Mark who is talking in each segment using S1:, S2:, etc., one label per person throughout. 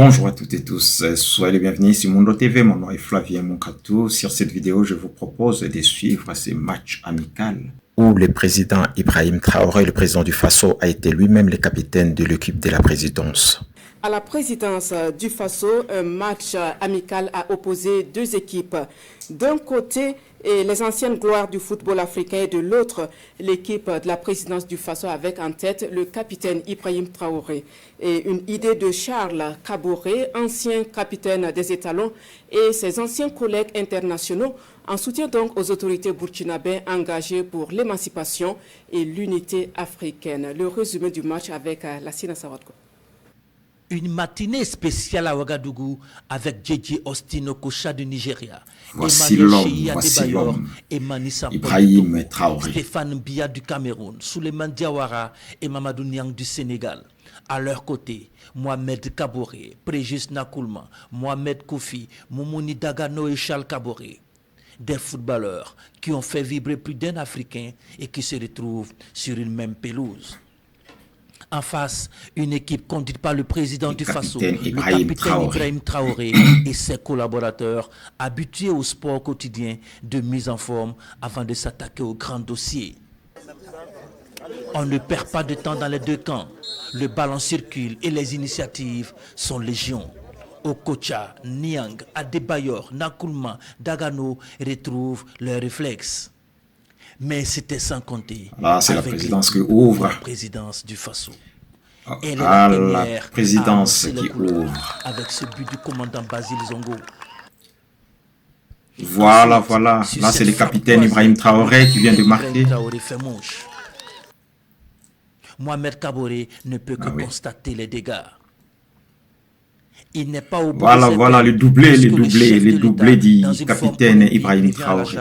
S1: Bonjour à toutes et tous, soyez les bienvenus sur Mundo TV, mon nom est Flavien Monkatou. Sur cette vidéo, je vous propose de suivre ces matchs amicaux où le président Ibrahim Traoré, le président du Faso, a été lui-même le capitaine de l'équipe de la présidence.
S2: À la présidence du Faso, un match amical a opposé deux équipes. D'un côté, les anciennes gloires du football africain et de l'autre, l'équipe de la présidence du Faso avec en tête le capitaine Ibrahim Traoré. Et une idée de Charles Kaboré, ancien capitaine des étalons, et ses anciens collègues internationaux en soutien donc aux autorités burkinabées engagées pour l'émancipation et l'unité africaine. Le résumé du match avec Lassina Sawadko.
S3: Une matinée spéciale à Ouagadougou avec Djedji Austin Okocha du Nigeria,
S1: Voici l'homme, Ibrahim Traoré,
S3: Stéphane Biya du Cameroun, Souleymane Diawara et Mamadou Niang du Sénégal. À leur côté, Mohamed Kaboré, Préjus Nakoulman, Mohamed Koufi, Moumouni Dagano et Charles Kaboré. Des footballeurs qui ont fait vibrer plus d'un Africain et qui se retrouvent sur une même pelouse. En face, une équipe conduite par le président du Faso, le capitaine Ibrahim Traoré et ses collaborateurs habitués au sport quotidien de mise en forme avant de s'attaquer aux grands dossiers. On ne perd pas de temps dans les deux camps. Le ballon circule et les initiatives sont légion. Okocha, Niang, Adebayor, Nakoulman, Dagano retrouvent leurs réflexes. Mais c'était sans compter.
S1: Là, c'est la présidence qui ouvre.
S3: La présidence du Faso.
S1: La présidence qui ouvre.
S3: Avec ce but du commandant Basile Zongo.
S1: Voilà. Là, c'est le capitaine Ibrahim Traoré qui vient de marquer.
S3: Traoré fait mouche. Mohamed Kaboré ne peut que constater les dégâts. Il n'est pas au bout
S1: voilà le doublé du capitaine Ibrahim Traoré.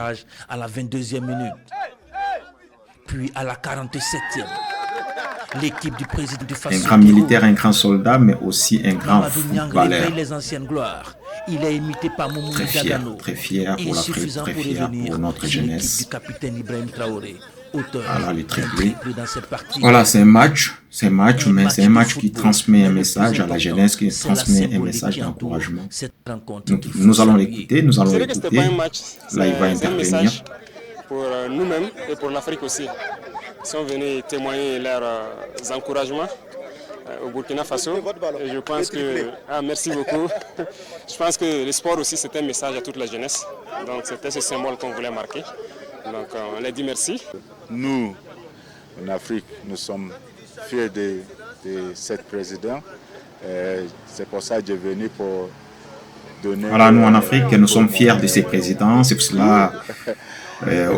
S3: À la 22e minute. Puis à la 47e. L'équipe du président du Faso.
S1: Un grand militaire, un grand soldat, mais aussi un grand footballeur.
S3: Les anciennes gloires. Il est imité par Moumouni Dagano.
S1: Très fier pour l'Afrique, très fier pour notre jeunesse.
S3: Du capitaine Ibrahim Traoré.
S1: Voilà les triplés. Voilà, c'est un match, mais c'est un match qui transmet un message à la jeunesse, qui transmet un message d'encouragement. Nous allons l'écouter, Là, il va intervenir.
S4: Pour nous-mêmes et pour l'Afrique aussi. Ils sont venus témoigner leurs encouragements au Burkina Faso. Et je pense que... merci beaucoup. Je pense que le sport aussi, c'est un message à toute la jeunesse. Donc c'était ce symbole qu'on voulait marquer. Donc on les dit merci.
S5: Nous, en Afrique, nous sommes fiers de cette présidente. C'est pour ça que je suis venu pour donner...
S1: Voilà, nous en Afrique, nous sommes fiers de ces présidents. C'est pour cela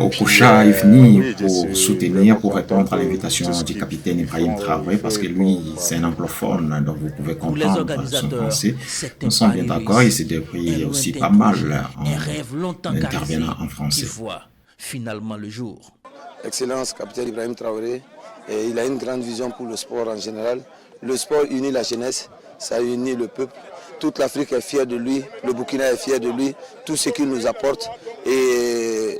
S1: Okocha est venu pour soutenir, pour répondre à l'invitation du capitaine Ibrahim Traoré, parce que lui, c'est un anglophone, donc vous pouvez comprendre son français. Nous sommes bien d'accord, il s'est débrouillé aussi pas mal en intervenant en français.
S3: Finalement le jour.
S6: Excellence, capitaine Ibrahim Traoré, et il a une grande vision pour le sport en général. Le sport unit la jeunesse, ça unit le peuple. Toute l'Afrique est fière de lui, le Burkina est fier de lui, tout ce qu'il nous apporte. Et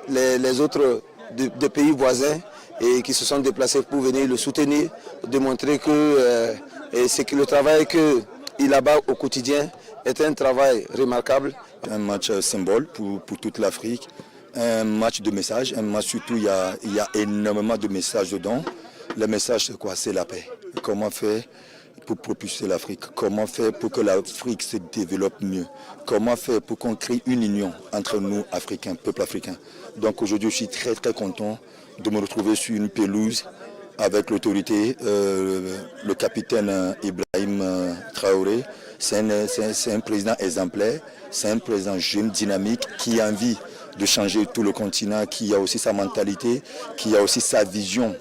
S6: les autres de pays voisins et qui se sont déplacés pour venir le soutenir, démontrer que le travail qu'il abat au quotidien est un travail remarquable.
S5: Un match symbole pour toute l'Afrique. Un match de message, un match surtout, il y a énormément de messages dedans. Le message, c'est quoi? C'est la paix. Comment faire pour propulser l'Afrique? Comment faire pour que l'Afrique se développe mieux? Comment faire pour qu'on crée une union entre nous, Africains, peuple africain? Donc aujourd'hui, je suis très très content de me retrouver sur une pelouse avec l'autorité, le capitaine Ibrahim Traoré. C'est un président exemplaire, c'est un président jeune, dynamique, qui a envie de changer tout le continent, qui a aussi sa mentalité, qui a aussi sa vision.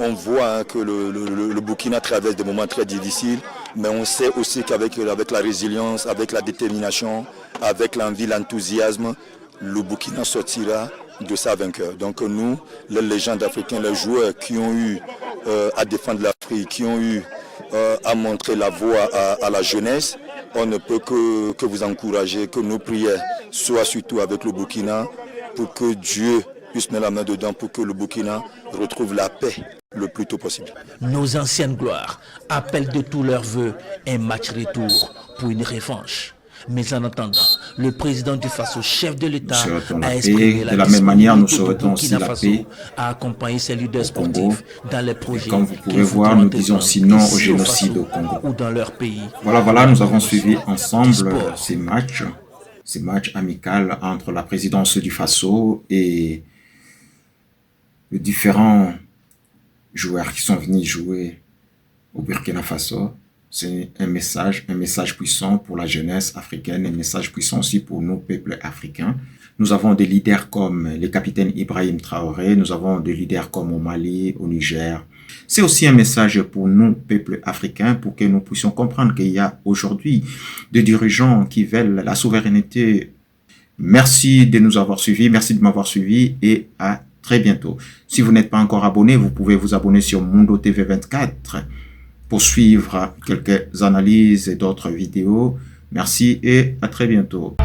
S5: On voit que le Burkina traverse des moments très difficiles, mais on sait aussi qu'avec la résilience, avec la détermination, avec l'envie, l'enthousiasme, le Burkina sortira de sa vainqueur. Donc nous, les légendes africaines, les joueurs qui ont eu à défendre l'Afrique, qui ont eu à montrer la voie à la jeunesse, on ne peut que vous encourager, que nos prières soient surtout avec le Burkina, pour que Dieu puisse mettre la main dedans, pour que le Burkina retrouve la paix. le plus tôt possible.
S3: Nos anciennes gloires appellent de tous leurs voeux un match retour pour une revanche. Mais en attendant, le président du Faso, chef de l'État, a exprimé
S1: de la même manière, nous souhaitons aussi la paix
S3: à accompagner ses leaders
S1: au Congo.
S3: sportifs dans les projets.
S1: Et comme vous pouvez voir, nous disons sinon au génocide au Congo.
S3: Ou dans leur pays.
S1: Voilà, nous avons suivi ensemble ces matchs amicaux entre la présidence du Faso et les différents joueurs qui sont venus jouer au Burkina Faso. C'est un message puissant pour la jeunesse africaine, un message puissant aussi pour nos peuples africains. Nous avons des leaders comme le capitaine Ibrahim Traoré, nous avons des leaders comme au Mali, au Niger. C'est aussi un message pour nous, peuples africains, pour que nous puissions comprendre qu'il y a aujourd'hui des dirigeants qui veulent la souveraineté. Merci de nous avoir suivis, merci de m'avoir suivi et à très bientôt. Si vous n'êtes pas encore abonné, vous pouvez vous abonner sur Mundo TV 24 pour suivre quelques analyses et d'autres vidéos. Merci et à très bientôt.